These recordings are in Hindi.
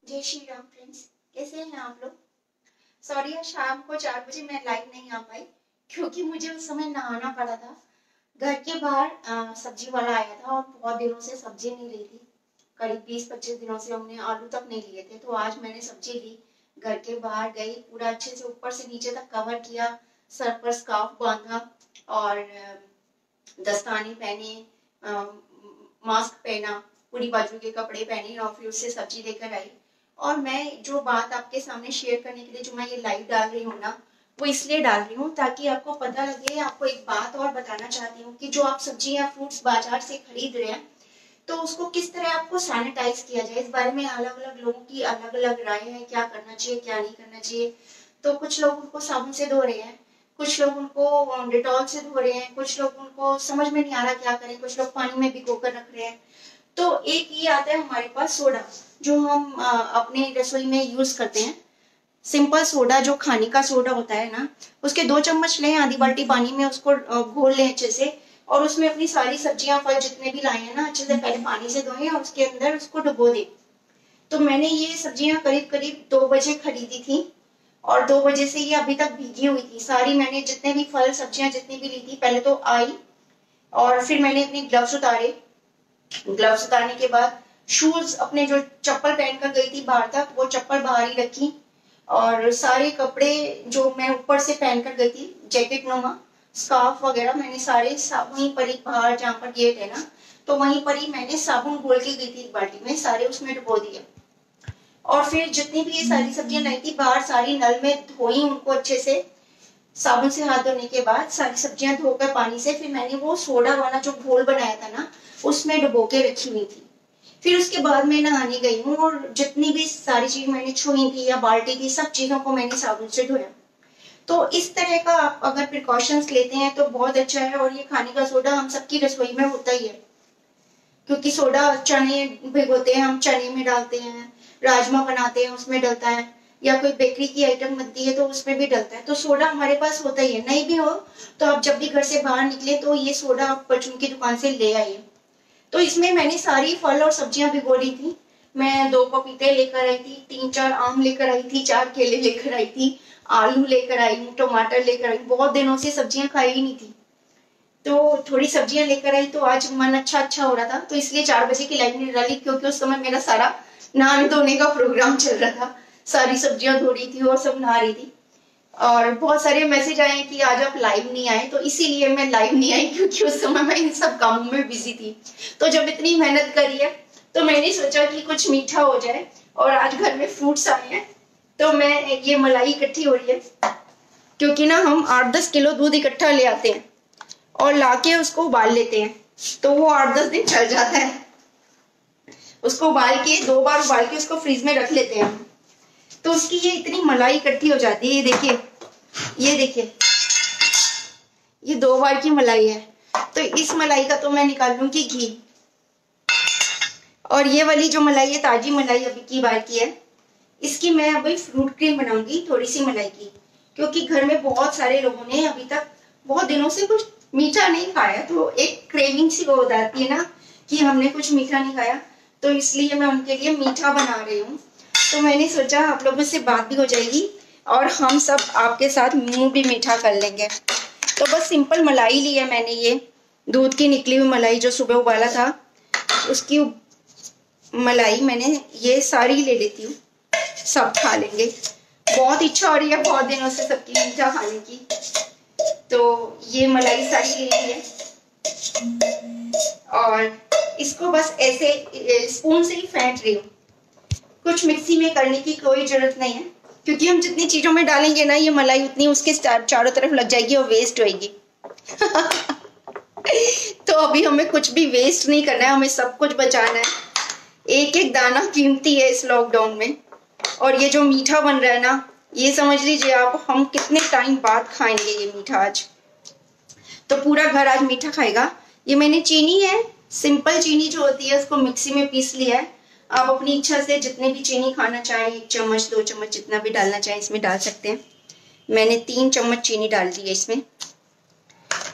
जय श्री राम फ्रेंड्स, कैसे हैं आप लोग। सॉरी यार, शाम को 4 बजे मैं लाइव नहीं आ पाई क्योंकि मुझे उस समय नहाना पड़ा था। घर के बाहर सब्जी वाला आया था और बहुत दिनों से सब्जी नहीं ली थी। करीब 20-25 दिनों से हमने आलू तक नहीं लिए थे, तो आज मैंने सब्जी ली। घर के बाहर गई, पूरा अच्छे से ऊपर से नीचे तक कवर किया, सर पर स्कार्फ बांधा और दस्ताने पहने, मास्क पहना, पूरी बाजू के कपड़े पहने और फिर उससे सब्जी लेकर आई। और मैं जो बात आपके सामने शेयर करने के लिए जो मैं ये लाइव डाल रही हूँ ना, वो इसलिए डाल रही हूँ ताकि आपको पता लगे। आपको एक बात और बताना चाहती हूँ कि जो आप सब्जी या फ्रूट्स बाजार से खरीद रहे हैं, तो उसको किस तरह आपको सैनिटाइज किया जाए, इस बारे में अलग अलग लोगों की अलग अलग राय है। क्या करना चाहिए, क्या नहीं करना चाहिए। तो कुछ लोग उनको साबुन से धो रहे हैं, कुछ लोग उनको डिटॉल से धो रहे हैं, कुछ लोग उनको समझ में नहीं आ रहा क्या करें, कुछ लोग पानी में भिगो कर रख रहे हैं। तो एक ये आता है हमारे पास सोडा, जो हम अपने रसोई में यूज करते हैं। सिंपल सोडा, जो खाने का सोडा होता है ना, उसके 2 चम्मच लें, आधी बाल्टी पानी में उसको घोल लें अच्छे से। और उसमें अपनी सारी सब्जियां फल जितने भी लाए हैं ना, अच्छे से पहले पानी से धोएं और उसके अंदर उसको डुबो दें। तो मैंने ये सब्जियां करीब करीब 2 बजे खरीदी थी और 2 बजे से ये अभी तक भीगी हुई थी सारी। मैंने जितने भी फल सब्जियां जितनी भी ली थी, पहले तो आई और फिर मैंने अपने ग्लव्स उतारे। ग्लव्स उतारने के बाद शूज, अपने जो चप्पल पहनकर गई थी बाहर तक, वो चप्पल बाहर ही रखी। और सारे कपड़े जो मैं ऊपर से पहनकर गई थी, जैकेट नुमा, स्कार्फ वगैरह, मैंने सारे वहीं पर ही बाहर जहाँ पर गेट है ना, तो वहीं पर ही मैंने साबुन घोल के गई थी एक बाल्टी में, सारे उसमें डुबो दिए। और फिर जितनी भी ये सारी सब्जियां लाई थी बाहर, सारी नल में धोई उनको अच्छे से। साबुन से हाथ धोने के बाद सारी सब्जियां धोकर पानी से, फिर मैंने वो सोडा वाला जो घोल बनाया था ना, उसमें डुबो के रखी हुई थी। फिर उसके बाद मैं नहाने गई हूँ और जितनी भी सारी चीज मैंने छुई थी या बाल्टी थी, सब चीजों को मैंने साबुन से धोया। तो इस तरह का आप अगर प्रिकॉशंस लेते हैं तो बहुत अच्छा है। और ये खाने का सोडा हम सबकी रसोई में होता ही है, क्योंकि सोडा चने भिगोते हैं, हम चने में डालते हैं, राजमा बनाते हैं उसमें डलता है, या कोई बेकरी की आइटम बनती है तो उसमें भी डलता है। तो सोडा हमारे पास होता ही है। नहीं भी हो तो आप जब भी घर से बाहर निकले तो ये सोडा आप परचून की दुकान से ले आइए। तो इसमें मैंने सारी फल और सब्जियां भिगो ली थी। मैं 2 पपीते लेकर आई थी, 3-4 आम लेकर आई थी, 4 केले लेकर आई थी, आलू लेकर आई हूँ, टमाटर लेकर आई। बहुत दिनों से सब्जियां खाई ही नहीं थी, तो थोड़ी सब्जियां लेकर आई। तो आज मन अच्छा अच्छा हो रहा था, तो इसलिए 4 बजे की लाइव नहीं डाली, क्योंकि उस समय मेरा सारा नहाने धोने का प्रोग्राम चल रहा था। सारी सब्जियां धो रही थी और सब नहा रही थी। और बहुत सारे मैसेज आए कि आज आप लाइव नहीं आए, तो इसीलिए मैं लाइव नहीं आई, क्योंकि उस समय मैं इन सब कामों में बिजी थी। तो जब इतनी मेहनत करी है तो मैंने सोचा कि कुछ मीठा हो जाए। और आज घर में फ्रूट्स आए हैं, तो मैं ये मलाई इकट्ठी हो रही है, क्योंकि ना हम 8-10 किलो दूध इकट्ठा ले आते हैं और लाके उसको उबाल लेते हैं, तो वो 8-10 दिन चल जाता है। उसको उबाल के 2 बार उबाल के उसको फ्रीज में रख लेते हैं, तो उसकी ये इतनी मलाई इकट्ठी हो जाती है। ये देखिए, ये देखिए, ये 2 बार की मलाई है। तो इस मलाई का तो मैं निकाल लूंगी घी, और ये वाली जो मलाई है, ताजी मलाई अभी की बार की है, इसकी मैं अभी फ्रूट क्रीम बनाऊंगी, थोड़ी सी मलाई की। क्योंकि घर में बहुत सारे लोगों ने अभी तक बहुत दिनों से कुछ मीठा नहीं खाया, तो एक क्रेविंग सी हो जाती है ना कि हमने कुछ मीठा नहीं खाया, तो इसलिए मैं उनके लिए मीठा बना रही हूँ। तो मैंने सोचा आप लोगों से बात भी हो जाएगी और हम सब आपके साथ मुंह भी मीठा कर लेंगे। तो बस सिंपल मलाई ली है मैंने, ये दूध की निकली हुई मलाई जो सुबह उबाला था, उसकी मलाई मैंने ये सारी ले लेती हूँ, सब खा लेंगे। बहुत इच्छा हो रही है बहुत दिनों से सबकी मीठा खाने की, तो ये मलाई सारी ले ली है। और इसको बस ऐसे स्पून से ही फेंट रही हूँ, कुछ मिक्सी में करने की कोई जरूरत नहीं है, क्योंकि हम जितनी चीजों में डालेंगे ना ये मलाई, उतनी उसके चारों तरफ लग जाएगी और वेस्ट होएगी। तो अभी हमें कुछ भी वेस्ट नहीं करना है, हमें सब कुछ बचाना है। एक एक दाना कीमती है इस लॉकडाउन में। और ये जो मीठा बन रहा है ना, ये समझ लीजिए आप, हम कितने टाइम बाद खाएंगे ये मीठा आज। तो पूरा घर आज मीठा खाएगा। ये मैंने चीनी है, सिंपल चीनी जो होती है, उसको मिक्सी में पीस लिया है। आप अपनी इच्छा से जितने भी चीनी खाना चाहें, 1 चम्मच 2 चम्मच जितना भी डालना चाहें इसमें डाल सकते हैं। मैंने 3 चम्मच चीनी डाल दी है इसमें,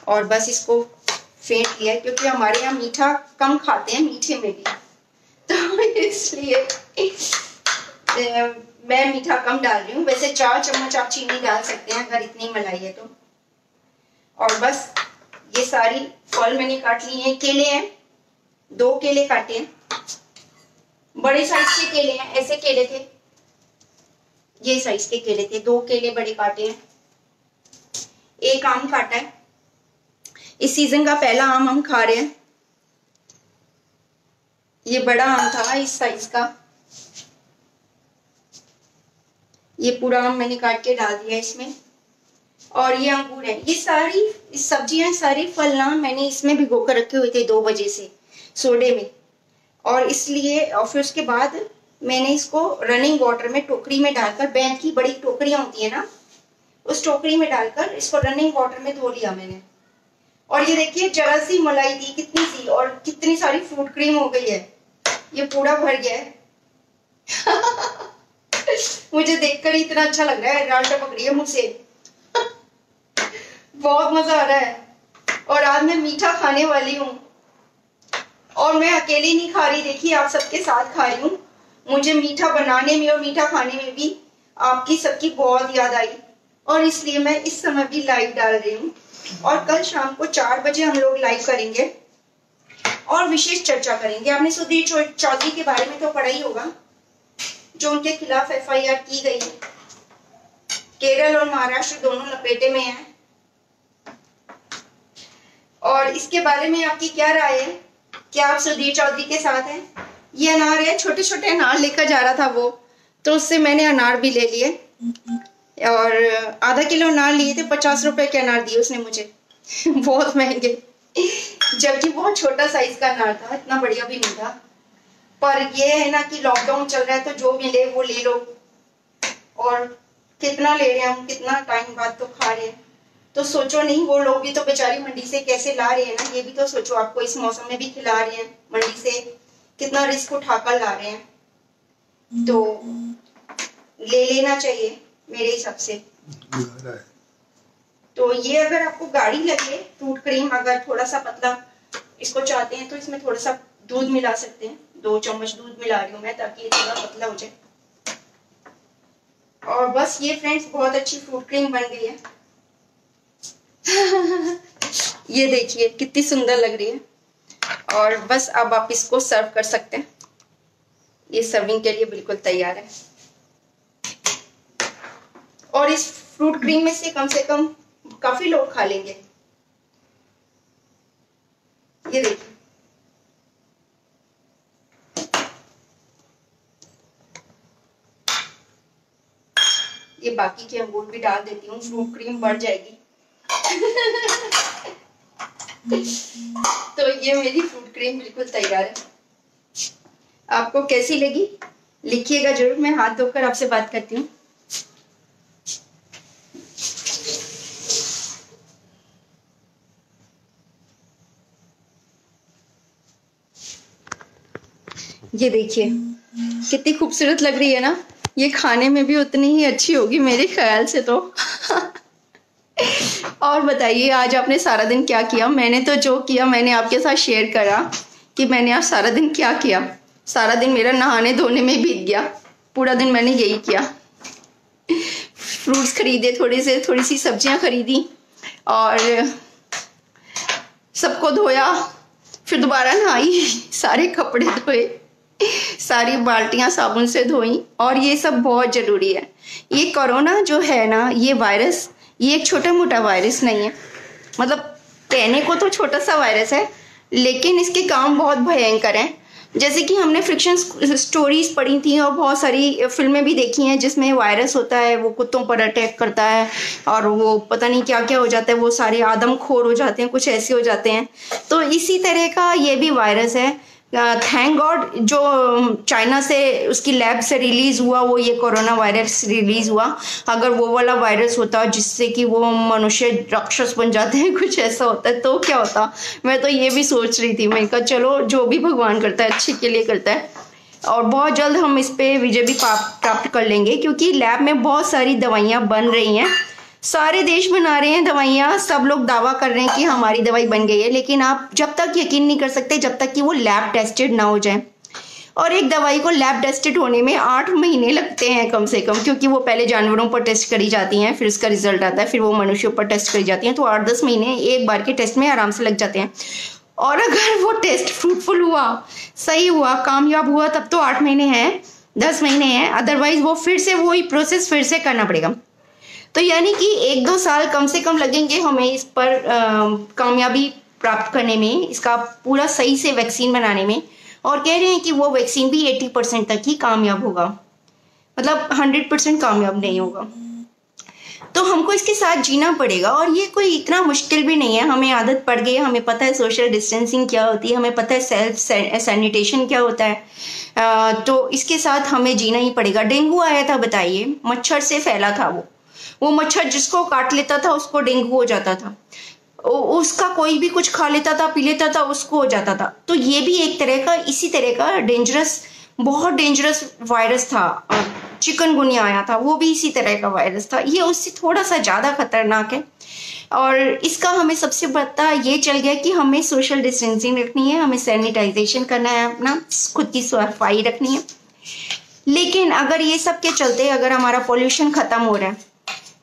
और बस इसको फेंट लिया है, क्योंकि हमारे यहाँ मीठा कम खाते हैं मीठे में भी, तो इसलिए मैं मीठा कम डाल रही हूँ। वैसे 4 चम्मच आप चीनी डाल सकते हैं अगर इतनी मलाई है तो। और बस ये सारी फल मैंने काट ली हैं। केले हैं, 2 केले काटे हैं, बड़े साइज के केले हैं। ऐसे केले थे, ये साइज के केले थे। 2 केले बड़े काटे हैं। 1 आम काटा है, इस सीजन का पहला आम हम खा रहे हैं। ये बड़ा आम था इस साइज का, ये पूरा आम मैंने काट के डाल दिया इसमें। और ये अंगूर है। ये सारी सब्जियां, सारी फल ना मैंने इसमें भिगो कर रखे हुए थे 2 बजे से सोडे में। और इसलिए और फिर उसके बाद मैंने इसको रनिंग वाटर में टोकरी में डालकर, बैंक की बड़ी टोकरियां होती है ना, उस टोकरी में डालकर इसको रनिंग वाटर में धो लिया मैंने। और ये देखिए जरा सी मलाई थी, कितनी सी, और कितनी सारी फ्रूट क्रीम हो गई है। ये पूरा भर गया है। मुझे देखकर ही इतना अच्छा लग रहा है, राल टपक रही है मुझसे। बहुत मजा आ रहा है। और आज मैं मीठा खाने वाली हूँ, और मैं अकेली नहीं खा रही, देखिए आप सबके साथ खा रही हूँ। मुझे मीठा बनाने में और मीठा खाने में भी आपकी सबकी बहुत याद आई, और इसलिए मैं इस समय भी लाइव डाल रही हूँ। और कल शाम को 4 बजे हम लोग लाइव करेंगे और विशेष चर्चा करेंगे। आपने सुधीर चौधरी के बारे में तो पढ़ा ही होगा, जो उनके खिलाफ FIR की गई है। केरल और महाराष्ट्र दोनों लपेटे में हैं। और इसके बारे में आपकी क्या राय है? क्या आप सुधीर चौधरी के साथ हैं? ये अनार है, छोटे छोटे अनार लेकर जा रहा था वो, तो उससे मैंने अनार भी ले लिए। और आधा किलो अनार लिए थे, 50 रुपए के अनार दिए उसने मुझे। बहुत महंगे, जबकि बहुत छोटा साइज का अनार था, इतना बढ़िया भी नहीं था। पर ये है ना कि लॉकडाउन चल रहा है तो जो मिले वो ले लो। और कितना ले रहे हैं हम, कितना टाइम बाद तो खा रहे हैं। तो सोचो नहीं, वो लोग भी तो बेचारी मंडी से कैसे ला रहे हैं ना, ये भी तो सोचो। आपको इस मौसम में भी खिला रहे हैं मंडी से, कितना रिस्क उठाकर ला रहे हैं। तो ले लेना चाहिए मेरे हिसाब से। तो ये अगर आपको गाढ़ी लगे फ्रूट क्रीम, अगर थोड़ा सा पतला इसको चाहते हैं तो इसमें थोड़ा सा दूध मिला सकते हैं। 2 चम्मच दूध मिला रही हूँ मैं, ताकि ये थोड़ा पतला हो जाए। और बस ये फ्रेंड्स बहुत अच्छी फ्रूट क्रीम बन गई है। ये देखिए कितनी सुंदर लग रही है। और बस अब आप इसको सर्व कर सकते हैं। ये सर्विंग के लिए बिल्कुल तैयार है। और इस फ्रूट क्रीम में से कम काफी लोग खा लेंगे। ये देखिए, ये बाकी के अंगूर भी डाल देती हूँ, फ्रूट क्रीम बढ़ जाएगी। तो ये मेरी फ्रूट क्रीम बिल्कुल तैयार है। आपको कैसी लगी लिखिएगा जरूर। मैं हाथ धोकर आपसे बात करती हूँ। ये देखिए कितनी खूबसूरत लग रही है ना। ये खाने में भी उतनी ही अच्छी होगी मेरे ख्याल से तो। और बताइए आज आपने सारा दिन क्या किया? मैंने तो जो किया मैंने आपके साथ शेयर करा कि मैंने आज सारा दिन क्या किया। सारा दिन मेरा नहाने धोने में बीत गया। पूरा दिन मैंने यही किया। फ्रूट्स खरीदे, थोड़ी सी सब्जियां खरीदी और सबको धोया, फिर दोबारा नहाई, सारे कपड़े धोए, सारी बाल्टियां साबुन से धोई। और ये सब बहुत जरूरी है। ये कोरोना जो है ना, ये वायरस, ये एक छोटा मोटा वायरस नहीं है। मतलब कहने को तो छोटा सा वायरस है, लेकिन इसके काम बहुत भयंकर हैं। जैसे कि हमने फ्रिक्शन स्टोरीज पढ़ी थी और बहुत सारी फिल्में भी देखी हैं जिसमें वायरस होता है, वो कुत्तों पर अटैक करता है और वो पता नहीं क्या क्या हो जाता है, वो सारे आदमखोर हो जाते हैं, कुछ ऐसे हो जाते हैं। तो इसी तरह का ये भी वायरस है। थैंक गॉड जो चाइना से उसकी लैब से रिलीज हुआ, वो ये कोरोना वायरस रिलीज हुआ। अगर वो वाला वायरस होता जिससे कि वो मनुष्य राक्षस बन जाते हैं, कुछ ऐसा होता है तो क्या होता। मैं तो ये भी सोच रही थी। मैंने कहा चलो जो भी भगवान करता है अच्छे के लिए करता है, और बहुत जल्द हम इस पे विजय भी प्राप्त कर लेंगे। क्योंकि लैब में बहुत सारी दवाइयाँ बन रही हैं, सारे देश बना रहे हैं दवाइयाँ, सब लोग दावा कर रहे हैं कि हमारी दवाई बन गई है, लेकिन आप जब तक यकीन नहीं कर सकते जब तक कि वो लैब टेस्टेड ना हो जाए। और एक दवाई को लैब टेस्टेड होने में 8 महीने लगते हैं कम से कम, क्योंकि वो पहले जानवरों पर टेस्ट करी जाती हैं, फिर उसका रिजल्ट आता है, फिर वो मनुष्यों पर टेस्ट करी जाती हैं। तो 8-10 महीने एक बार के टेस्ट में आराम से लग जाते हैं। और अगर वो टेस्ट फ्रूटफुल हुआ, सही हुआ, कामयाब हुआ, तब तो 8 महीने हैं, 10 महीने हैं। अदरवाइज वो फिर से वही प्रोसेस फिर से करना पड़ेगा। तो यानी कि 1-2 साल कम से कम लगेंगे हमें इस पर कामयाबी प्राप्त करने में, इसका पूरा सही से वैक्सीन बनाने में। और कह रहे हैं कि वो वैक्सीन भी 80% तक ही कामयाब होगा, मतलब 100% कामयाब नहीं होगा। तो हमको इसके साथ जीना पड़ेगा। और ये कोई इतना मुश्किल भी नहीं है, हमें आदत पड़ गई है, हमें पता है सोशल डिस्टेंसिंग क्या होती है, हमें पता है सेल्फ सैनिटेशन क्या होता है। तो इसके साथ हमें जीना ही पड़ेगा। डेंगू आया था, बताइए, मच्छर से फैला था वो मच्छर जिसको काट लेता था उसको डेंगू हो जाता था, उसका कोई भी कुछ खा लेता था, पी लेता था, उसको हो जाता था। तो ये भी एक तरह का, इसी तरह का डेंजरस, बहुत डेंजरस वायरस था। चिकनगुनिया आया था, वो भी इसी तरह का वायरस था। ये उससे थोड़ा सा ज़्यादा खतरनाक है। और इसका हमें सबसे पता ये चल गया कि हमें सोशल डिस्टेंसिंग रखनी है, हमें सैनिटाइजेशन करना है, अपना खुद की सफाई रखनी है। लेकिन अगर ये सब के चलते अगर हमारा पॉल्यूशन खत्म हो रहा है,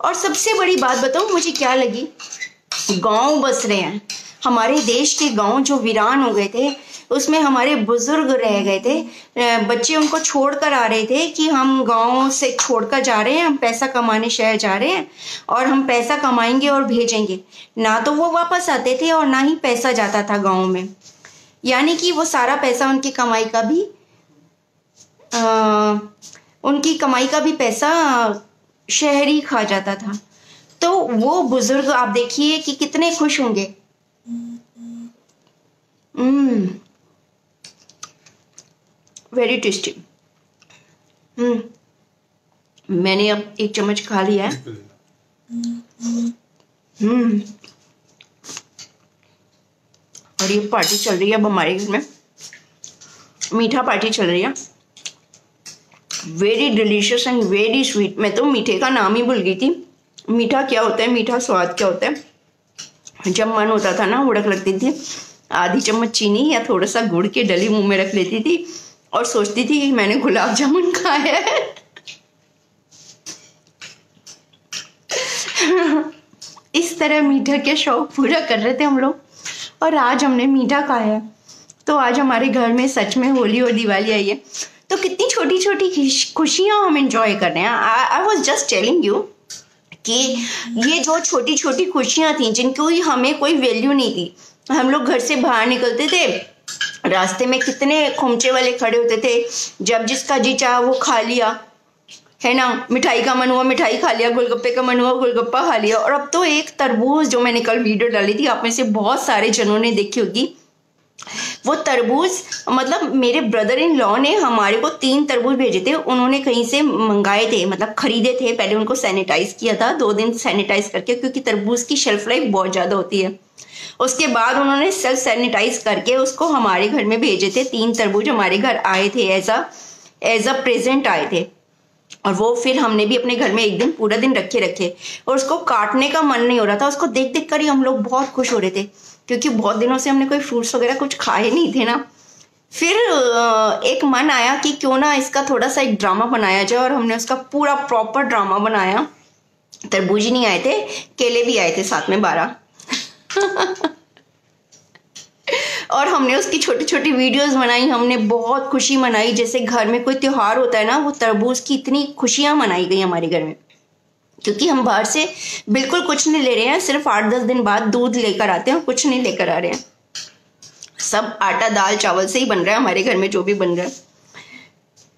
और सबसे बड़ी बात बताऊँ मुझे क्या लगी, गांव बस रहे हैं, हमारे देश के गांव जो वीरान हो गए थे, उसमें हमारे बुजुर्ग रह गए थे, बच्चे उनको छोड़कर आ रहे थे कि हम गांव से छोड़कर जा रहे हैं, हम पैसा कमाने शहर जा रहे हैं और हम पैसा कमाएंगे और भेजेंगे। ना तो वो वापस आते थे और ना ही पैसा जाता था गांव में। यानी कि वो सारा पैसा उनकी कमाई का भी पैसा शहरी खा जाता था। तो वो बुजुर्ग आप देखिए कि कितने खुश होंगे। Very tasty. मैंने अब 1 चम्मच खा लिया है। और ये पार्टी चल रही है अब हमारे घर में, मीठा पार्टी चल रही है। Very delicious and very sweet. मैं तो मीठे का नाम ही भूल गई थी। मीठा क्या होता है, मीठा स्वाद क्या होता है। जब मन होता था ना, उड़क लगती थी, आधी चम्मच चीनी या थोड़ा सा गुड़ के डली मुंह में रख लेती थी और सोचती थी कि मैंने गुलाब जामुन खाया है। इस तरह मीठा के शौक पूरा कर रहे थे हम लोग, और आज हमने मीठा खाया है। तो आज हमारे घर में सच में होली और दिवाली आई है। तो कितनी छोटी छोटी खुशियां हम एंजॉय कर रहे हैं। I was just telling you कि ये जो छोटी छोटी खुशियां थी जिनको हमें कोई वैल्यू नहीं थी। हम लोग घर से बाहर निकलते थे, रास्ते में कितने खुमचे वाले खड़े होते थे, जब जिसका जी चाहा वो खा लिया, है ना। मिठाई का मन हुआ मिठाई खा लिया, गोलगप्पे का मन हुआ गोलगप्पा खा लिया। और अब तो एक तरबूज, जो मैंने कल वीडियो डाली थी, आप में से बहुत सारे जनों ने देखी होगी, वो तरबूज, मतलब मेरे ब्रदर इन लॉ ने हमारे को 3 तरबूज भेजे थे। उन्होंने कहीं से मंगाए थे, मतलब खरीदे थे। पहले उनको सैनिटाइज किया था 2 दिन सैनिटाइज करके, क्योंकि तरबूज की शेल्फ लाइफ बहुत ज़्यादा होती है। उसके बाद उन्होंने सेल्फ सैनिटाइज करके उसको हमारे घर में भेजे थे। 3 तरबूज हमारे घर आए थे, एज अ प्रेजेंट आए थे। और वो फिर हमने भी अपने घर में एक दिन पूरा दिन रखे और उसको काटने का मन नहीं हो रहा था। उसको देख देख कर ही हम लोग बहुत खुश हो रहे थे, क्योंकि बहुत दिनों से हमने कोई फ्रूट्स वगैरह कुछ खाए नहीं थे ना। फिर एक मन आया कि क्यों ना इसका थोड़ा सा एक ड्रामा बनाया जाए, और हमने उसका पूरा प्रॉपर ड्रामा बनाया। तरबूज ही नहीं आए थे, केले भी आए थे साथ में 12। और हमने उसकी छोटी छोटी वीडियोस बनाई, हमने बहुत खुशी मनाई। जैसे घर में कोई त्योहार होता है ना, वो तरबूज की इतनी खुशियां मनाई गई हमारे घर में, क्योंकि हम बाहर से बिल्कुल कुछ नहीं ले रहे हैं। सिर्फ 8-10 दिन बाद दूध लेकर आते हैं, कुछ नहीं लेकर आ रहे हैं। सब आटा दाल चावल से ही बन रहा है हमारे घर में, जो भी बन रहा है।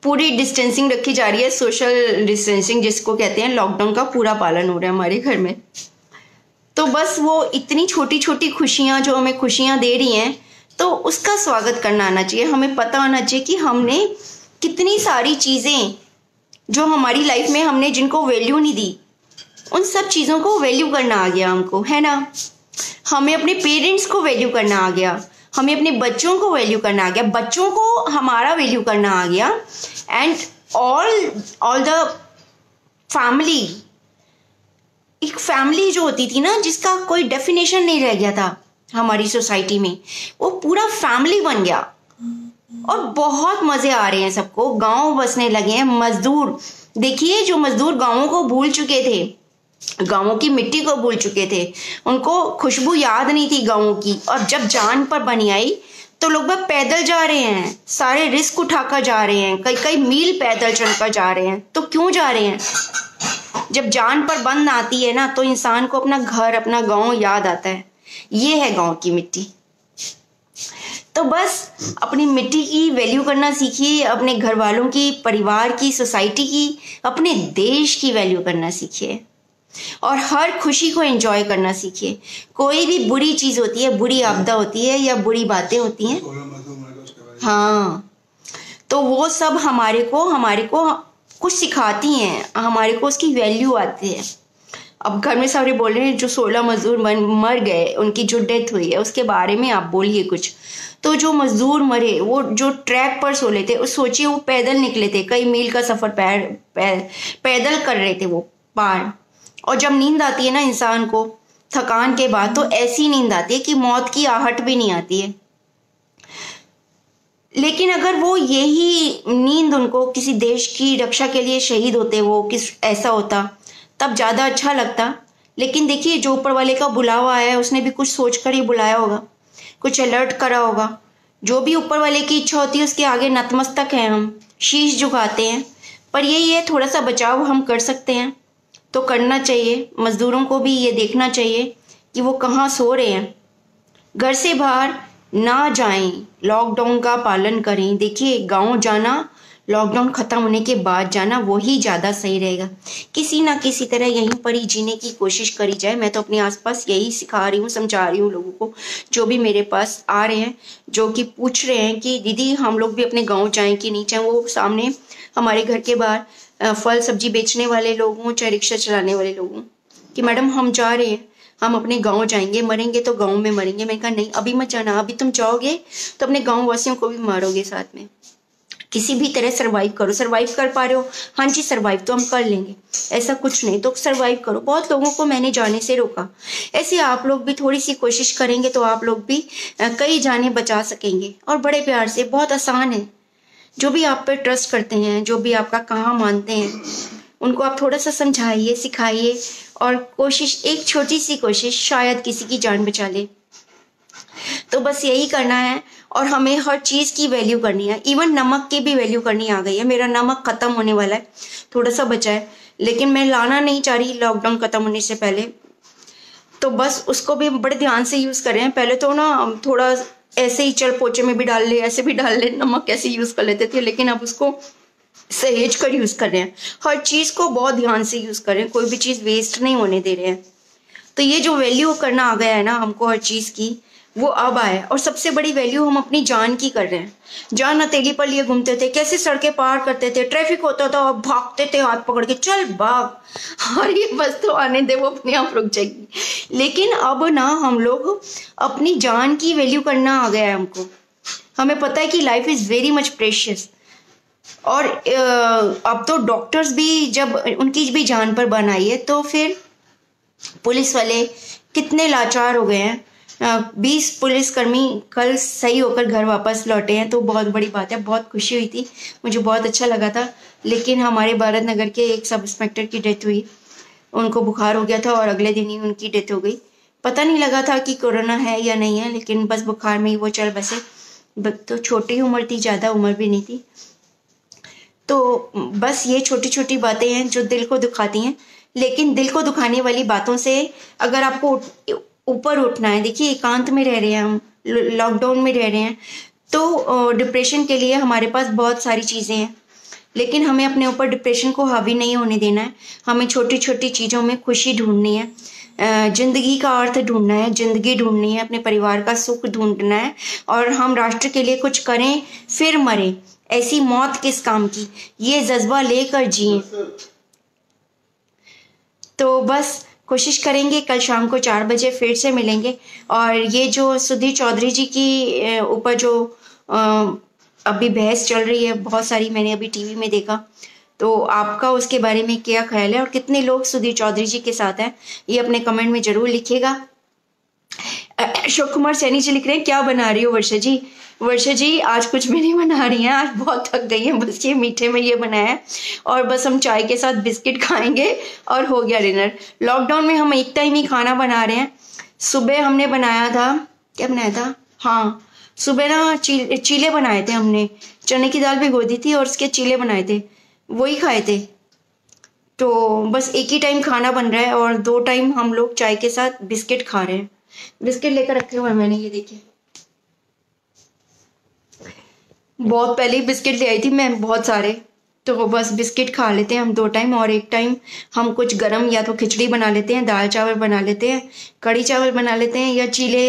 पूरी डिस्टेंसिंग रखी जा रही है, सोशल डिस्टेंसिंग जिसको कहते हैं। लॉकडाउन का पूरा पालन हो रहा है हमारे घर में। तो बस वो इतनी छोटी छोटी खुशियां जो हमें खुशियां दे रही हैं, तो उसका स्वागत करना आना चाहिए। हमें पता होना चाहिए कि हमने कितनी सारी चीज़ें जो हमारी लाइफ में हमने जिनको वैल्यू नहीं दी, उन सब चीज़ों को वैल्यू करना आ गया हमको, है ना। हमें अपने पेरेंट्स को वैल्यू करना आ गया, हमें अपने बच्चों को वैल्यू करना आ गया, बच्चों को हमारा वैल्यू करना आ गया। एंड ऑल द फैमिली, एक फैमिली जो होती थी ना, जिसका कोई डेफिनेशन नहीं रह गया था हमारी सोसाइटी में, वो पूरा फैमिली बन गया। और बहुत मजे आ रहे हैं सबको, गांव बसने लगे हैं। मजदूर देखिए, जो मजदूर गांवों को भूल चुके थे, गांवों की मिट्टी को भूल चुके थे, उनको खुशबू याद नहीं थी गांवों की, और जब जान पर बनी आई तो लोग बस पैदल जा रहे हैं, सारे रिस्क उठाकर जा रहे हैं, कई कई मील पैदल चलकर जा रहे हैं। तो क्यों जा रहे हैं? जब जान पर बंद आती है ना, तो इंसान को अपना घर, अपना गांव याद आता है। ये है गांव की मिट्टी। तो बस अपनी मिट्टी की वैल्यू करना सीखिए, अपने घर वालों की, परिवार की, सोसाइटी की, अपने देश की वैल्यू करना सीखिए, और हर खुशी को एंजॉय करना सीखिए। कोई भी बुरी चीज होती है, बुरी आपदा होती है या बुरी बातें होती हैं, हाँ, तो वो सब हमारे को कुछ सिखाती हैं, हमारे को उसकी वैल्यू आती है। अब घर में सारे बोल रहे हैं जो 16 मजदूर मर गए, उनकी जो डेथ हुई है उसके बारे में आप बोलिए कुछ। तो जो मजदूर मरे, वो जो ट्रैक पर सोले थे, सोचिए वो पैदल निकले थे, कई मील का सफर पैदल कर रहे थे वो पार। और जब नींद आती है ना इंसान को थकान के बाद, तो ऐसी नींद आती है कि मौत की आहट भी नहीं आती है। लेकिन अगर वो यही नींद उनको किसी देश की रक्षा के लिए शहीद होते, वो किस ऐसा होता, तब ज्यादा अच्छा लगता। लेकिन देखिए, जो ऊपर वाले का बुलावा आया है, उसने भी कुछ सोचकर ही बुलाया होगा, कुछ अलर्ट करा होगा। जो भी ऊपर वाले की इच्छा होती है उसके आगे नतमस्तक हैं, हम शीश झुकाते हैं। पर यही है, थोड़ा सा बचाव हम कर सकते हैं तो करना चाहिए। मजदूरों को भी ये देखना चाहिए कि वो कहाँ सो रहे हैं। घर से बाहर ना जाएं, लॉकडाउन का पालन करें। देखिए, गांव जाना लॉकडाउन खत्म होने के बाद जाना, वही ज़्यादा सही रहेगा। किसी ना किसी तरह यहीं पर ही जीने की कोशिश करी जाए। मैं तो अपने आसपास यही सिखा रही हूँ, समझा रही हूँ लोगों को, जो भी मेरे पास आ रहे हैं, जो कि पूछ रहे हैं कि दीदी हम लोग भी अपने गाँव जाएं कि नहीं। चाहे वो सामने हमारे घर के बाहर फल सब्जी बेचने वाले लोग हों, चाहे रिक्शा चलाने वाले लोग हों, कि मैडम हम जा रहे हैं, हम अपने गांव जाएंगे, मरेंगे तो गांव में मरेंगे। मैंने कहा नहीं, अभी मत जाना, अभी तुम जाओगे तो अपने गांव वासियों को भी मारोगे साथ में। किसी भी तरह सरवाइव करो। सरवाइव कर पा रहे हो? हाँ जी, सरवाइव तो हम कर लेंगे, ऐसा कुछ नहीं, तो सरवाइव करो। बहुत लोगों को मैंने जाने से रोका। ऐसे आप लोग भी थोड़ी सी कोशिश करेंगे तो आप लोग भी कई जाने बचा सकेंगे, और बड़े प्यार से। बहुत आसान है। जो भी आप पे ट्रस्ट करते हैं, जो भी आपका कहा मानते हैं, उनको आप थोड़ा सा समझाइए, सिखाइए, और कोशिश, एक छोटी सी कोशिश शायद किसी की जान बचा ले। तो बस यही करना है, और हमें हर चीज की वैल्यू करनी है। इवन नमक की भी वैल्यू करनी आ गई है। मेरा नमक खत्म होने वाला है, थोड़ा सा बचा है, लेकिन मैं लाना नहीं चाह रही लॉकडाउन खत्म होने से पहले। तो बस उसको भी बड़े ध्यान से यूज कर रहे हैं। पहले तो ना थोड़ा ऐसे ही चल पोचे में भी डाल ले, ऐसे भी डाल ले, नमक कैसे यूज कर लेते थे, लेकिन अब उसको सहेज कर यूज कर रहे हैं। हर चीज को बहुत ध्यान से यूज कर रहे हैं, कोई भी चीज वेस्ट नहीं होने दे रहे हैं। तो ये जो वैल्यू करना आ गया है ना हमको हर चीज की, वो अब आया। और सबसे बड़ी वैल्यू हम अपनी जान की कर रहे हैं। जान हथेली पर लिए घूमते थे, कैसे सड़कें पार करते थे, ट्रैफिक होता था भागते थे हाथ पकड़ के, चल भाग, और ये बस तो आने दे, वो अपने आप रुक जाएगी। लेकिन अब ना हम लोग अपनी जान की वैल्यू करना आ गया है हमको। हमें पता है कि life is very much precious. और अब तो डॉक्टर्स भी, जब उनकी भी जान पर बन आई है, तो फिर पुलिस वाले कितने लाचार हो गए हैं। 20 पुलिसकर्मी कल सही होकर घर वापस लौटे हैं, तो बहुत बड़ी बात है। बहुत खुशी हुई थी, मुझे बहुत अच्छा लगा था। लेकिन हमारे भारत नगर के एक सब इंस्पेक्टर की डेथ हुई, उनको बुखार हो गया था और अगले दिन ही उनकी डेथ हो गई। पता नहीं लगा था कि कोरोना है या नहीं है, लेकिन बस बुखार में ही वो चल बसे। तो छोटी उम्र थी, ज़्यादा उम्र भी नहीं थी। तो बस ये छोटी छोटी बातें हैं जो दिल को दुखाती हैं। लेकिन दिल को दुखाने वाली बातों से अगर आपको ऊपर उठना है, देखिए एकांत में रह रहे हैं हम, लॉकडाउन में रह रहे हैं, तो डिप्रेशन के लिए हमारे पास बहुत सारी चीज़ें हैं। लेकिन हमें अपने ऊपर डिप्रेशन को हावी नहीं होने देना है। हमें छोटी छोटी चीज़ों में खुशी ढूंढनी है, जिंदगी का अर्थ ढूंढना है, जिंदगी ढूंढनी है, अपने परिवार का सुख ढूंढना है, और हम राष्ट्र के लिए कुछ करें फिर मरें। ऐसी मौत किस काम की, ये जज्बा लेकर जिए। तो बस कोशिश करेंगे, कल शाम को 4 बजे फिर से मिलेंगे। और ये जो सुधीर चौधरी जी की ऊपर जो अभी बहस चल रही है बहुत सारी, मैंने अभी टीवी में देखा, तो आपका उसके बारे में क्या ख्याल है, और कितने लोग सुधीर चौधरी जी के साथ हैं, ये अपने कमेंट में जरूर लिखिएगा। अशोक कुमार सैनी जी लिख रहे हैं, क्या बना रही हो वर्षा जी? वर्षा जी आज कुछ भी नहीं बना रही हैं, आज बहुत थक गई हैं, बस ये मीठे में ये बनाया है और बस हम चाय के साथ बिस्किट खाएंगे और हो गया डिनर। लॉकडाउन में हम एक टाइम ही खाना बना रहे हैं। सुबह हमने बनाया था, क्या बनाया था, हाँ सुबह ना चीले बनाए थे हमने, चने की दाल भिगो दी थी और उसके चीले बनाए थे, वही खाए थे। तो बस एक ही टाइम खाना बन रहा है और 2 टाइम हम लोग चाय के साथ बिस्किट खा रहे हैं। बिस्किट लेकर रखे हुए हैं मैंने, ये देखिए बहुत पहले ही बिस्किट ले आई थी मैं बहुत सारे। तो बस बिस्किट खा लेते हैं हम 2 टाइम और एक टाइम हम कुछ गरम या तो खिचड़ी बना लेते हैं, दाल चावल बना लेते हैं, कढ़ी चावल बना लेते हैं या चीले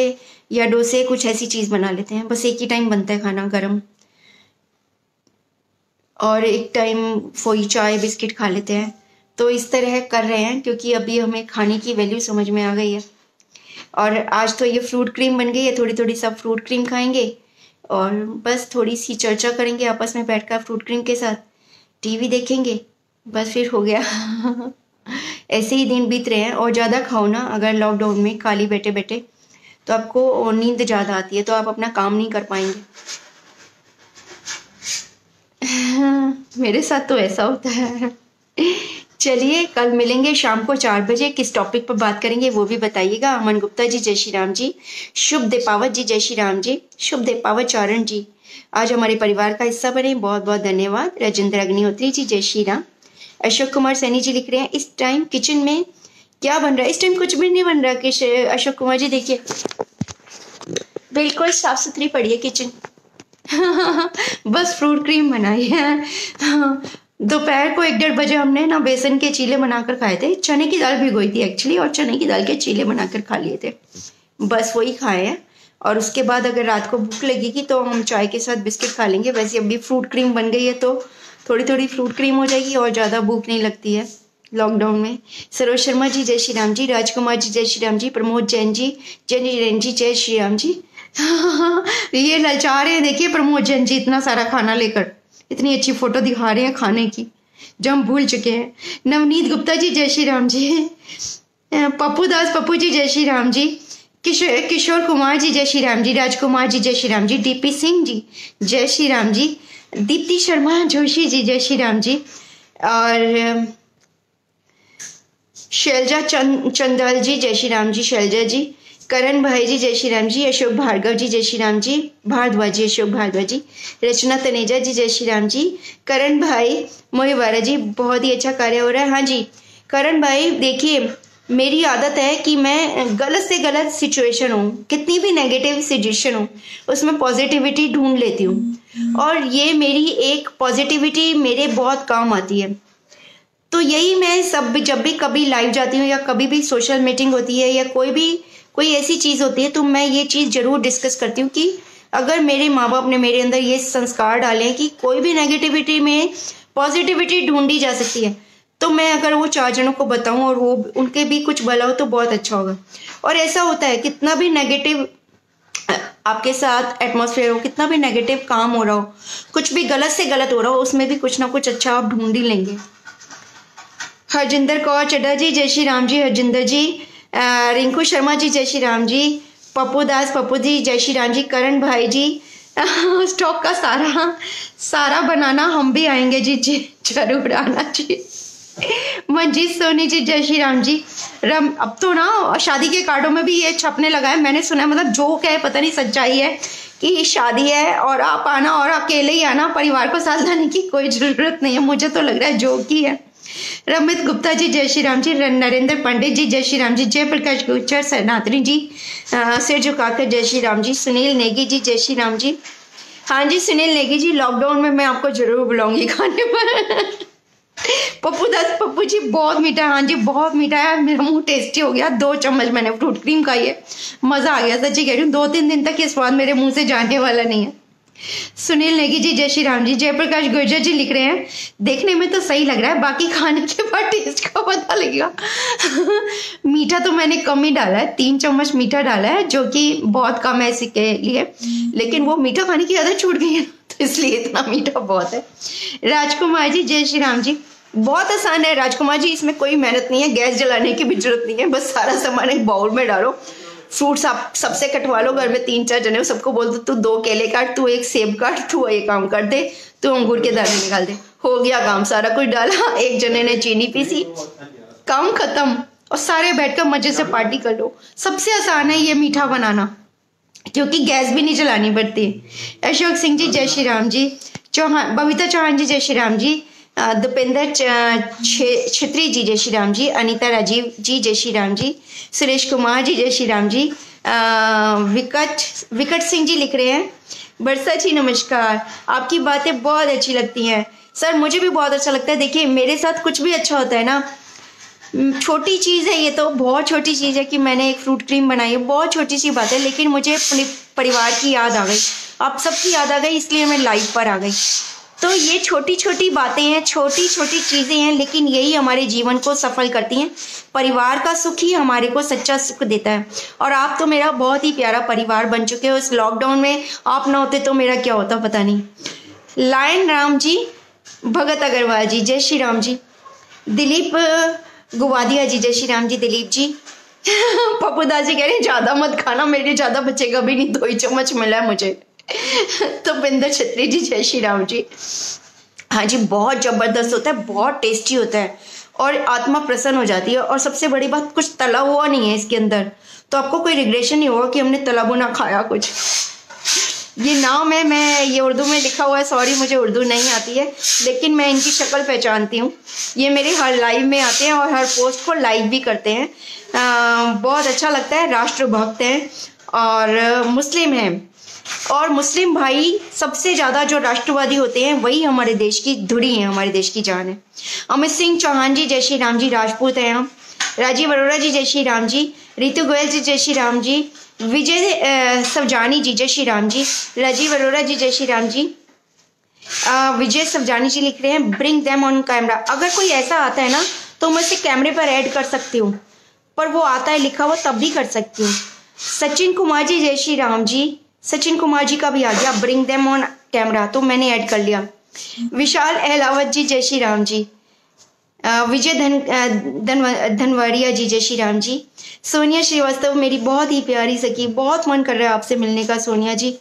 या डोसे, कुछ ऐसी चीज़ बना लेते हैं। बस एक ही टाइम बनता है खाना गरम और एक टाइम वही चाय बिस्किट खा लेते हैं। तो इस तरह कर रहे हैं क्योंकि अभी हमें खाने की वैल्यू समझ में आ गई है। और आज तो ये फ्रूट क्रीम बन गई है, थोड़ी थोड़ी सब फ्रूट क्रीम खाएंगे और बस थोड़ी सी चर्चा करेंगे आपस में बैठकर फ्रूट क्रीम के साथ, टीवी देखेंगे, बस फिर हो गया। ऐसे ही दिन बीत रहे हैं। और ज़्यादा खाओ ना अगर लॉकडाउन में खाली बैठे बैठे तो आपको नींद ज़्यादा आती है, तो आप अपना काम नहीं कर पाएंगे। मेरे साथ तो ऐसा होता है। चलिए कल मिलेंगे शाम को 4 बजे, किस टॉपिक पर बात करेंगे वो भी बताइएगा। अमन गुप्ता जी जय श्री राम जी, शुभ दीपावत जी जय श्री राम जी, शुभ दीपावत चारण जी आज हमारे परिवार का हिस्सा बने, बहुत बहुत धन्यवाद। राजेंद्र अग्निहोत्री जी जय श्री राम। अशोक कुमार सैनी जी लिख रहे हैं इस टाइम किचन में क्या बन रहा है? इस टाइम कुछ भी नहीं बन रहा कि अशोक कुमार जी, देखिए बिल्कुल साफ सुथरी पड़ी है किचन। बस फ्रूट क्रीम बनाई है। दोपहर को 1-1:30 बजे हमने ना बेसन के चीले बनाकर खाए थे, चने की दाल भिगोई थी एक्चुअली और चने की दाल के चीले बनाकर खा लिए थे, बस वही खाए हैं। और उसके बाद अगर रात को भूख लगेगी तो हम चाय के साथ बिस्किट खा लेंगे। वैसे अभी फ्रूट क्रीम बन गई है तो थोड़ी थोड़ी फ्रूट क्रीम हो जाएगी और ज़्यादा भूख नहीं लगती है लॉकडाउन में। सरोज शर्मा जी जय श्री राम जी, राजकुमार जी जय श्री राम जी, प्रमोद जैन जी जय श्री राम जी। ये ललचा रहे हैं, देखिए प्रमोद जैन जी इतना सारा खाना लेकर, इतनी अच्छी फोटो दिखा रहे हैं खाने की जो हम भूल चुके हैं। नवनीत गुप्ता जी जय श्री राम जी, पप्पू दास पप्पू जी जय श्री राम जी, किशोर कुमार जी जय श्री राम जी, राजकुमार जी जय श्री राम जी, डीपी सिंह जी जय श्री राम जी, दीप्ति शर्मा जोशी जी जय श्री राम जी, और शैलजा चंदल जी जय श्री राम जी, शैलजा जी, करण भाई जी जय श्री राम जी, अशोक भार्गव जी जय श्री राम जी, भारद्वाज जी अशोक भारद्वाज जी, रचना तनेजा जी जय श्री राम जी, करण भाई मोहिवारा जी बहुत ही अच्छा कार्य हो रहा है। हाँ जी करण भाई, देखिए मेरी आदत है कि मैं गलत से गलत सिचुएशन हो, कितनी भी नेगेटिव सिचुएशन हो, उसमें पॉजिटिविटी ढूंढ लेती हूँ और ये मेरी एक पॉजिटिविटी मेरे बहुत काम आती है। तो यही मैं जब भी कभी लाइव जाती हूँ या कभी भी सोशल मीटिंग होती है या कोई ऐसी चीज़ होती है तो मैं ये चीज़ ज़रूर डिस्कस करती हूँ कि अगर मेरे माँ बाप ने मेरे अंदर ये संस्कार डाले कि कोई भी नेगेटिविटी में पॉजिटिविटी ढूंढी जा सकती है, तो मैं अगर वो 4 जनों को बताऊं और वो उनके भी कुछ भला हो तो बहुत अच्छा होगा। और ऐसा होता है कितना भी नेगेटिव आपके साथ एटमॉस्फेयर हो, कितना भी नेगेटिव काम हो रहा हो, कुछ भी गलत से गलत हो रहा हो, उसमें भी कुछ ना कुछ अच्छा आप ढूंढ ही लेंगे। हरजिंदर कौर चड्डा जी जय श्री राम जी, हरजिंदर जी, रिंकू शर्मा जी जय श्री राम जी, पप्पू दास पप्पू जी जय श्री राम जी, करण भाई जी स्टॉक का सारा बनाना हम भी आएंगे जी, जरूर आना जी। मंजीत सोनी जी जय श्री राम जी। अब तो ना शादी के कार्डों में भी ये छपने लगा है, मैंने सुना है, मतलब जोक है, पता नहीं सच्चाई है कि शादी है और आप आना और अकेले ही आना, परिवार को साथ लाने की कोई जरूरत नहीं है। मुझे तो लग रहा है जोक ही है। रमित गुप्ता जी जय श्री राम जी, नरेंद्र पंडित जी जय श्री राम जी, जयप्रकाश गुर्जर सनातनी जी सिर झुकाकर जय श्री राम जी, सुनील नेगी जी जय श्री राम जी। हाँ जी सुनील नेगी जी, लॉकडाउन में मैं आपको जरूर बुलाऊंगी खाने पर। पप्पू दास पप्पू जी बहुत मीठा है, हाँ जी बहुत मीठा है, मेरा मुंह टेस्टी हो गया। 2 चम्मच मैंने फ्रूट क्रीम खाई है, मजा आ गया, सच्ची कह रही हूँ। 2-3 दिन तक ये स्वाद मेरे मुंह से जाने वाला नहीं है। सुनील नेगी जी जय श्री राम जी, जयप्रकाश गुर्जर जी लिख रहे हैं देखने में तो सही लग रहा है, बाकी खाने के बाद टेस्ट का पता लगेगा। मीठा तो मैंने कम ही डाला है, 3 चम्मच मीठा डाला है, जो कि बहुत कम है इसी के लिए, लेकिन वो मीठा खाने की आदत छूट गई है तो इसलिए इतना मीठा बहुत है। राजकुमार जी जय श्री राम जी, बहुत आसान है राजकुमार जी, इसमें कोई मेहनत नहीं है, गैस जलाने की भी जरूरत नहीं है, बस सारा सामान एक बाउल में डालो, फ्रूट्स आप सबसे कटवा लो, घर में 3-4 जने हो, सबको बोल दो तू 2 केले काट, तू 1 सेब काट, तू ये काम कर दे, तू अंगूर के दाने निकाल दे, हो गया काम, सारा कुछ डाला, एक जने ने चीनी पीसी, काम खत्म, और सारे बैठकर मजे से पार्टी कर लो। सबसे आसान है ये मीठा बनाना, क्योंकि गैस भी नहीं जलानी पड़ती। अशोक सिंह जी जय श्री राम जी, चौहान बबीता चौहान जी जय श्री राम जी, दीपेंद्र छेत्री जी जय श्री राम जी, अनीता राजीव जी जय श्री राम जी, सुरेश कुमार जी जय श्री राम जी, विकट सिंह जी लिख रहे हैं, बरसा जी नमस्कार, आपकी बातें बहुत अच्छी लगती हैं। सर मुझे भी बहुत अच्छा लगता है। देखिए मेरे साथ कुछ भी अच्छा होता है ना, छोटी चीज़ है, ये तो बहुत छोटी चीज़ है कि मैंने एक फ्रूट क्रीम बनाई है, बहुत छोटी सी बात है, लेकिन मुझे अपने परिवार की याद आ गई, आप सबकी याद आ गई, इसलिए मैं लाइव पर आ गई। तो ये छोटी छोटी बातें हैं, छोटी छोटी चीज़ें हैं, लेकिन यही हमारे जीवन को सफल करती हैं। परिवार का सुख ही हमारे को सच्चा सुख देता है, और आप तो मेरा बहुत ही प्यारा परिवार बन चुके हो। इस लॉकडाउन में आप ना होते तो मेरा क्या होता पता नहीं। लायन राम जी, भगत अग्रवाल जी जय श्री राम जी, दिलीप गुवादिया जी जय श्री राम जी, दिलीप जी। पप्पू दास जी कह रहे हैं ज्यादा मत खाना, मेरे ज्यादा बचेगा भी नहीं, 2 ही चम्मच मिला है मुझे। तो बिंदर छत्री जी जय श्री राम जी। हाँ जी, बहुत जबरदस्त होता है, बहुत टेस्टी होता है, और आत्मा प्रसन्न हो जाती है। और सबसे बड़ी बात, कुछ तला हुआ नहीं है इसके अंदर, तो आपको कोई रिग्रेशन नहीं होगा कि हमने तला भुना खाया कुछ। ये नाम है, मैं ये उर्दू में लिखा हुआ है, सॉरी मुझे उर्दू नहीं आती है, लेकिन मैं इनकी शक्ल पहचानती हूँ। ये मेरे हर लाइव में आते हैं और हर पोस्ट को लाइक भी करते हैं। बहुत अच्छा लगता है, राष्ट्रभक्त हैं और मुस्लिम हैं, और मुस्लिम भाई सबसे ज़्यादा जो राष्ट्रवादी होते हैं वही हमारे देश की धुरी है, हमारे देश की जान है। अमित सिंह चौहान जी जय श्री राम जी, राजपूत हैं हम। राजीव अरोड़ा जी जय श्री राम जी, रितु गोयल जी जय श्री राम जी, विजय सवजानी जी जय श्री राम जी, राजीव अरोड़ा जी जय श्री राम जी। विजय सवजानी जी लिख रहे हैं ब्रिंग देम ऑन कैमरा। अगर कोई ऐसा आता है ना तो मैं इसे कैमरे पर ऐड कर सकती हूँ, पर वो आता है लिखा हुआ तब भी कर सकती हूँ। सचिन कुमार जी जय श्री राम जी, सचिन कुमार जी का भी आ गया ब्रिंग देम ऑन कैमरा, तो मैंने ऐड कर लिया। विशाल अहलावत जी जय श्री राम जी, विजय धनवरिया जी जय श्री राम जी। सोनिया श्रीवास्तव मेरी बहुत ही प्यारी सखी, बहुत मन कर रहा है आपसे मिलने का सोनिया जी,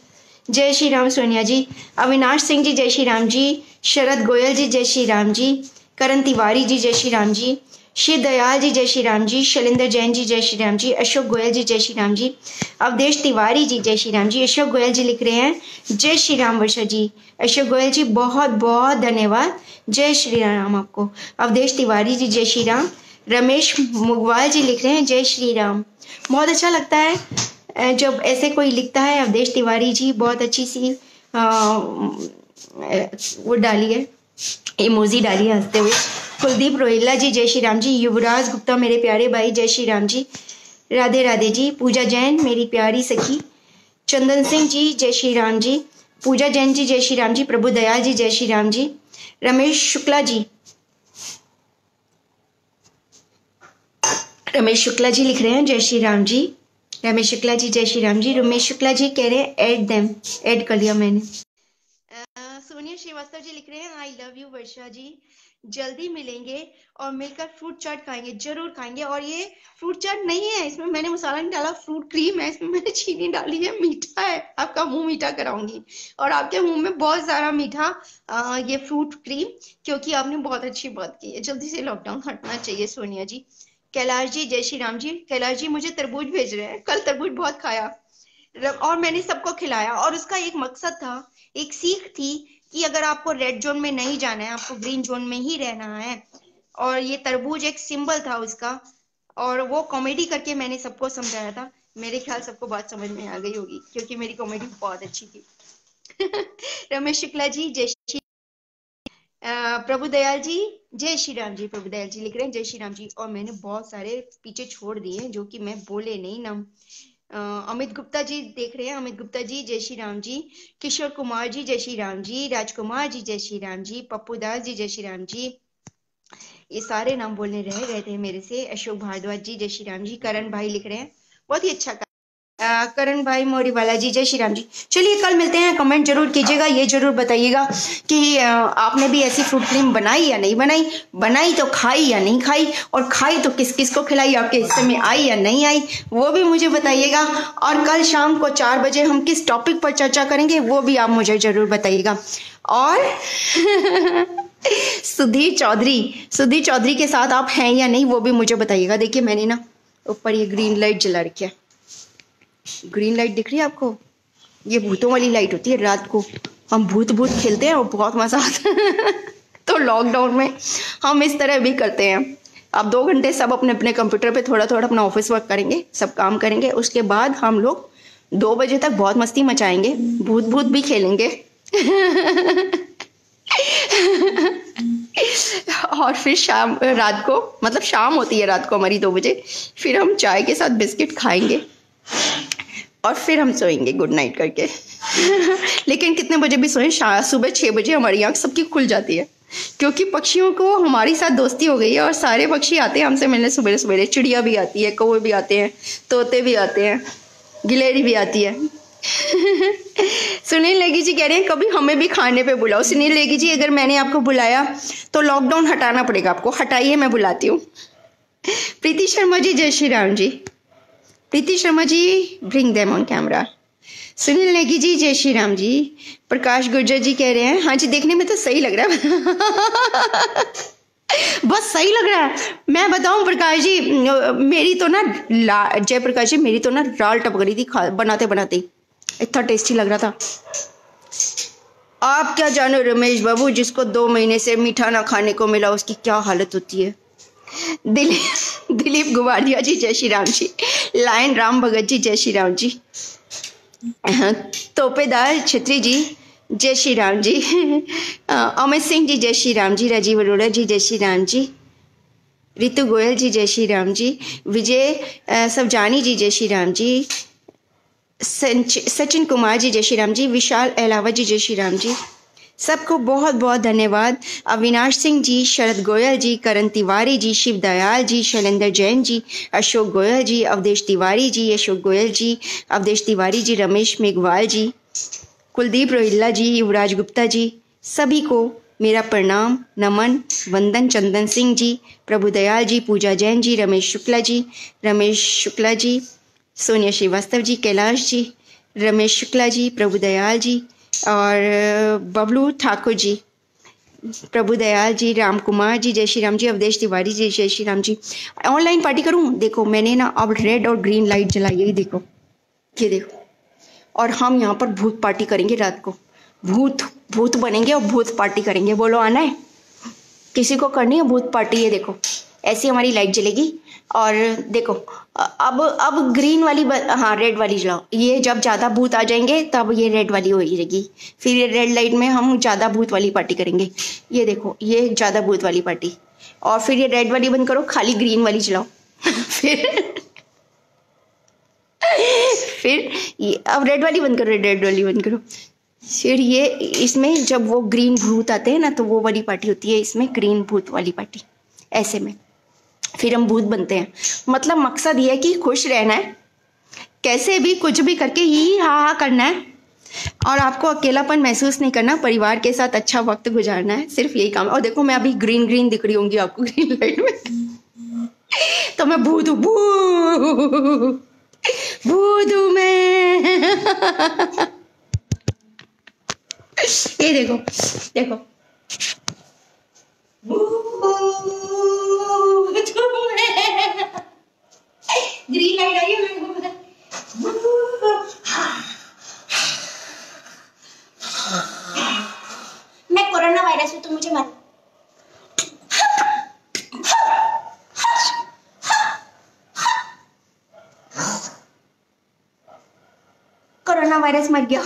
जय श्री राम सोनिया जी। अविनाश सिंह जी जय श्री राम जी, शरद गोयल जी जय श्री राम जी, करण तिवारी जी जय श्री राम जी, शिव दयाल जी जय श्री राम जी, शैलेंद्र जैन जी जय श्री राम जी, अशोक गोयल जी जय श्री राम जी, अवधेश तिवारी जी जय श्री राम जी। अशोक गोयल जी लिख रहे हैं जय श्री राम वर्षा जी, अशोक गोयल जी बहुत बहुत धन्यवाद, जय श्री राम आपको। अवधेश तिवारी जी जय श्री राम। रमेश मुगवाल जी लिख रहे हैं जय श्री राम। बहुत अच्छा लगता है जब ऐसे कोई लिखता है। अवधेश तिवारी जी बहुत अच्छी सी वो डाली है, इमोजी डाली है हंसते हुए। कुलदीप रोहिल्ला जी जय श्री राम जी। युवराज गुप्ता मेरे प्यारे भाई जय श्री राम जी, राधे राधे जी। पूजा जैन मेरी प्यारी सखी। चंदन सिंह जी जय श्री राम जी, पूजा जैन जी जय श्री राम जी, प्रभु दयाल जी जय श्री राम जी। रमेश शुक्ला जी, रमेश शुक्ला जी लिख रहे हैं जय श्री राम जी, रमेश शुक्ला जी जय श्री राम जी। रमेश शुक्ला जी कह रहे हैं ऐड देम, ऐड कर लिया मैंने। सोनिया श्रीवास्तव जी लिख रहे हैं आई लव यू वर्षा जी, जल्दी मिलेंगे और मिलकर फ्रूट चाट खाएंगे, जरूर खाएंगे। और ये फ्रूट चाट नहीं है, इसमें मैंने मसाला नहीं डाला, फ्रूट क्रीम है, इसमें मैंने चीनी डाली है, मीठा है, आपका मुंह मीठा कराऊंगी और आपके मुंह में बहुत सारा मीठा ये फ्रूट क्रीम, क्योंकि आपने बहुत अच्छी बात की है। जल्दी से लॉकडाउन हटना चाहिए सोनिया जी। कैलाश जी जय श्री राम जी। कैलाश जी मुझे तरबूज भेज रहे हैं, कल तरबूज बहुत खाया और मैंने सबको खिलाया, और उसका एक मकसद था, एक सीख थी कि अगर आपको रेड जोन में नहीं जाना है, आपको ग्रीन जोन में ही रहना है। और ये तरबूज एक सिंबल था उसका, और वो कॉमेडी करके मैंने सबको समझाया था। मेरे ख्याल सबको बात समझ में आ गई होगी, क्योंकि मेरी कॉमेडी बहुत अच्छी थी। रमेश शुक्ला जी जय श्री, प्रभु दयाल जी जय श्री राम जी। प्रभु दयाल जी लिख रहे हैं जय श्री राम जी, और मैंने बहुत सारे पीछे छोड़ दिए जो कि मैं बोले नहीं नाम। अमित गुप्ता जी देख रहे हैं, अमित गुप्ता जी जय श्री राम जी। किशोर कुमार जी जय श्री राम जी, राजकुमार जी जय श्री राम जी, पप्पू दास जी जय श्री राम जी। ये सारे नाम बोलने रह गए थे मेरे से। अशोक भारद्वाज जी जय श्री राम जी। करण भाई लिख रहे हैं बहुत ही अच्छा करण भाई मोरीवाला जी, जय श्री राम जी। चलिए कल मिलते हैं, कमेंट जरूर कीजिएगा, ये जरूर बताइएगा कि आपने भी ऐसी फ्रूट क्रीम बनाई या नहीं बनाई, बनाई तो खाई या नहीं खाई, और खाई तो किस किस को खिलाई, आपके हिस्से में आई या नहीं आई, वो भी मुझे बताइएगा। और कल शाम को 4 बजे हम किस टॉपिक पर चर्चा करेंगे वो भी आप मुझे जरूर बताइएगा। और सुधीर चौधरी के साथ आप हैं या नहीं वो भी मुझे बताइएगा। देखिए मैंने ना ऊपर ये ग्रीन लाइट जला रखी है, ग्रीन लाइट दिख रही है आपको, ये भूतों वाली लाइट होती है, रात को हम भूत खेलते हैं और बहुत मजा आता है। तो लॉकडाउन में हम इस तरह भी करते हैं। अब 2 घंटे सब अपने अपने कंप्यूटर पे थोड़ा थोड़ा अपना ऑफिस वर्क करेंगे, सब काम करेंगे, उसके बाद हम लोग 2 बजे तक बहुत मस्ती मचाएंगे, भूत भी खेलेंगे। और फिर रात को, मतलब शाम होती है रात को हमारी 2 बजे, फिर हम चाय के साथ बिस्किट खाएंगे और फिर हम सोएंगे गुड नाइट करके। लेकिन कितने बजे भी सोएं, सुबह 6 बजे हमारी आंख सबकी खुल जाती है, क्योंकि पक्षियों को हमारी साथ दोस्ती हो गई है और सारे पक्षी आते हैं हमसे मिलने सुबह सवेरे। चिड़िया भी आती है, कौवे भी आते हैं, तोते भी आते हैं, गिलहरी भी आती है। सुनील नेगी जी कह रहे हैं कभी हमें भी खाने पे बुलाओ। सुनील नेगी जी अगर मैंने आपको बुलाया तो लॉकडाउन हटाना पड़ेगा आपको, हटाइए, मैं बुलाती हूँ। प्रीति शर्मा जी, जय Shri Ram ji. Preeti Sharma ji, bring them on camera. Sunil Negi ji, जय श्री राम जी। प्रकाश गुर्जर जी कह रहे हैं हाँ जी, देखने में तो सही लग रहा है। बस सही लग रहा है। मैं बताऊं प्रकाश जी, मेरी तो ना जय प्रकाश जी, मेरी तो ना लाल टपक रही थी बनाते बनाते, इतना टेस्टी लग रहा था। आप क्या जानो रमेश बाबू, जिसको 2 महीने से मीठा ना खाने को मिला उसकी क्या हालत होती है। दिलीप गुवारिया जी, जय श्री राम जी। लायन राम भगत जी, जय श्री राम जी। तोपेदार छत्री जी, जय श्री राम जी। अमित सिंह जी, जय श्री राम जी। राजीव अरोड़ा जी, जय श्री राम जी। रितु गोयल जी, जय श्री राम जी। विजय सवजानी जी, जय श्री राम जी। सचिन कुमार जी, जय श्री राम जी। विशाल अहलावत जी, जय श्री राम जी। सबको बहुत बहुत धन्यवाद। अविनाश सिंह जी, शरद गोयल जी, करण तिवारी जी, शिव दयाल जी, शैलेंद्र जैन जी, अशोक गोयल जी, अवधेश तिवारी जी, अशोक गोयल जी, अवधेश तिवारी जी, रमेश मेघवाल जी, कुलदीप रोहिल्ला जी, युवराज गुप्ता जी, सभी को मेरा प्रणाम, नमन, वंदन। चंदन सिंह जी, प्रभुदयाल जी, पूजा जैन जी, रमेश शुक्ला जी, सोनिया श्रीवास्तव जी, कैलाश जी, रमेश शुक्ला जी, प्रभुदयाल जी और बबलू ठाकुर जी, प्रभुदयाल जी, राम कुमार जी, जय श्री राम जी। अवधेश तिवारी जी, जय श्री राम जी। ऑनलाइन पार्टी करूं? देखो मैंने ना अब रेड और ग्रीन लाइट जलाई है, देखो, ये देखो। और हम यहाँ पर भूत पार्टी करेंगे रात को, भूत बनेंगे और भूत पार्टी करेंगे। बोलो आना है? किसी को करनी है भूत पार्टी? ये देखो ऐसी हमारी लाइट जलेगी। और देखो अब ग्रीन वाली हाँ रेड वाली जलाओ। ये जब ज़्यादा भूत आ जाएंगे तब ये रेड वाली होगी, फिर ये रेड लाइट में हम ज़्यादा भूत वाली पार्टी करेंगे। ये देखो ये ज़्यादा भूत वाली पार्टी। और फिर ये रेड वाली बंद करो, खाली ग्रीन वाली जलाओ। फिर ये अब रेड वाली बंद करो, रेड वाली बंद करो। फिर ये इसमें जब वो ग्रीन भूत आते हैं ना तो वो वाली पार्टी होती है, इसमें ग्रीन भूत वाली पार्टी। ऐसे में फिर हम भूत बनते हैं। मतलब मकसद ये है कि खुश रहना है, कैसे भी कुछ भी करके ही हा करना है, और आपको अकेलापन महसूस नहीं करना, परिवार के साथ अच्छा वक्त गुजारना है, सिर्फ यही काम है। और देखो मैं अभी ग्रीन दिख रही होंगी आपको ग्रीन लाइट में, तो मैं भूत हूँ, भूत हूँ मैं। ये देखो देखो, ग्रीन लाइट आई है। मैं कोरोना वायरस हूँ तो मुझे मत। कोरोना वायरस मर गया।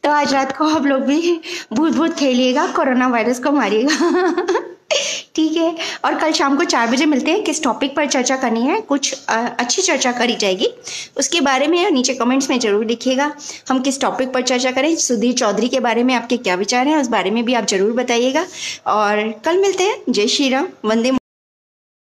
तो आज रात को आप लोग भी भूत खेलिएगा, कोरोना वायरस को मारिएगा। ठीक है। और कल शाम को 4 बजे मिलते हैं। किस टॉपिक पर चर्चा करनी है, कुछ अच्छी चर्चा करी जाएगी, उसके बारे में नीचे कमेंट्स में जरूर लिखिएगा। हम किस टॉपिक पर चर्चा करें, सुधीर चौधरी के बारे में आपके क्या विचार हैं, उस बारे में भी आप जरूर बताइएगा। और कल मिलते हैं। जय श्री राम, वंदे